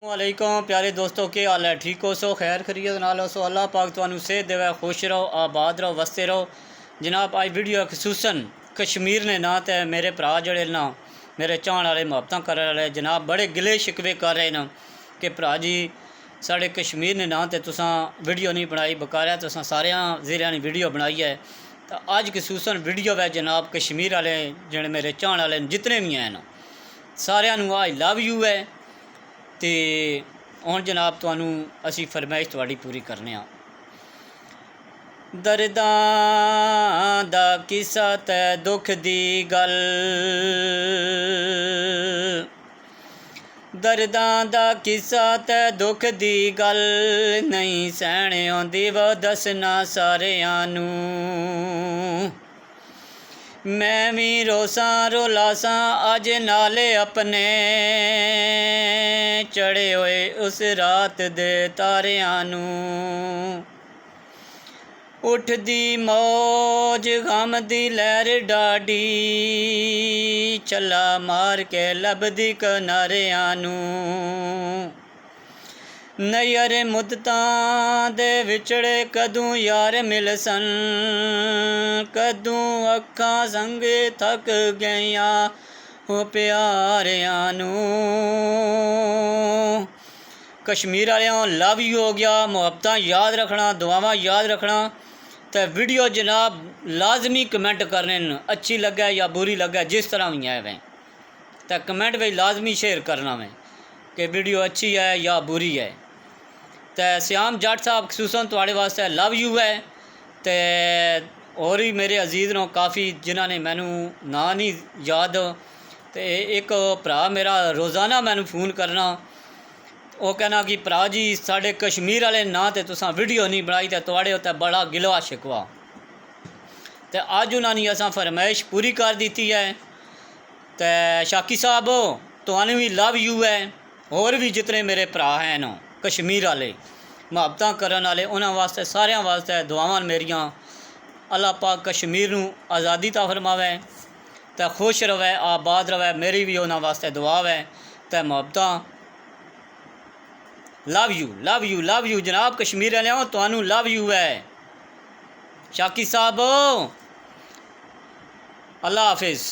वालेकुम प्यारे दोस्तों, के हाल है? ठीक हो सो? खैर खरीत नाल हो सो? अल्लाह पाक तुहानू सेहत देवे, खुश रहो, आबाद रहो, वसते रहो। जनाब अज वीडियो खसूसन कश्मीर ने ना तो मेरे भरा जड़े ना मेरे चाहन वाले मुहब्बत करने वाले जनाब बड़े गिले शिकवे कर रहे हैं कि भरा जी साढ़े कश्मीर ने ना तो तुसां वीडियो नहीं बनाई, बकाया तुसां सारिया ज़िलियां ने वीडियो बनाई है। तो अज खसूसन वीडियो है जनाब कश्मीर वाले जिहड़े मेरे चाहन वाले जितने भी हैं सारिया आई लव यू है। तो हुण जनाब तुहानू असी फरमाइश तुहाड़ी पूरी करने आ। दर्दां दा किस्सा ते दुख दी गल, दर्दां दा किस्सा ते दुख दी गल नहीं सहणे आउंदी वा दसना सारियां नू। मैं भी रोसां रोलासां अज नाले अपने चढ़े होए उस रात दे तारियां नू। उठदी मौज गम दी लहर डाडी चला मार के लभदी किनारियां नू। नयर मुद्दतां दे विछड़े कदूं यार मिलसन, कदूं अखां संगे थक गईयां हो प्यारियां नू। कश्मीर वालियों लव यू हो गया, मुहब्बतां याद रखना, दुआवां याद रखना। तो वीडियो जनाब लाजमी कमेंट करने अच्छी लगे या बुरी लगे जिस तरह भी है वह तो कमेंट में लाजमी शेयर करना में कि वीडियो अच्छी है या बुरी है। तो श्याम जट साहब खसूसन तुहाड़े वास्ते लव यू है। तो और भी मेरे अजीज़ नो काफ़ी जिन्होंने मैनू ना नहीं याद। तो एक भरा मेरा रोज़ाना मैनू फ़ोन करना, वो कहना कि भरा जी साढ़े कश्मीर वाले ना तो तुसां वीडियो नहीं बनाई तो तुहाड़े उत्ते बड़ा गिलवा शिकवा। तो अज उन्होंने असां फरमाइश पूरी कर दी है। तो शाकी साहब तुहानू भी लव यू है। और भी जितने मेरे भरा हैं ना कश्मीर वाले मुहब्बतां करन वाले उन्हां वास्ते सारियां वास्ते दुआवां मेरियां। अल्लाह पाक कश्मीर नू आज़ादी ता फरमावे तो खुश रवे, आबाद रवे। मेरी भी उन्हां वास्ते दुआ है। तो मुहब्बतां love you love you love you जनाब कश्मीर वाले तुहानू लव यू है। शाकी साहब अल्लाह हाफिज़।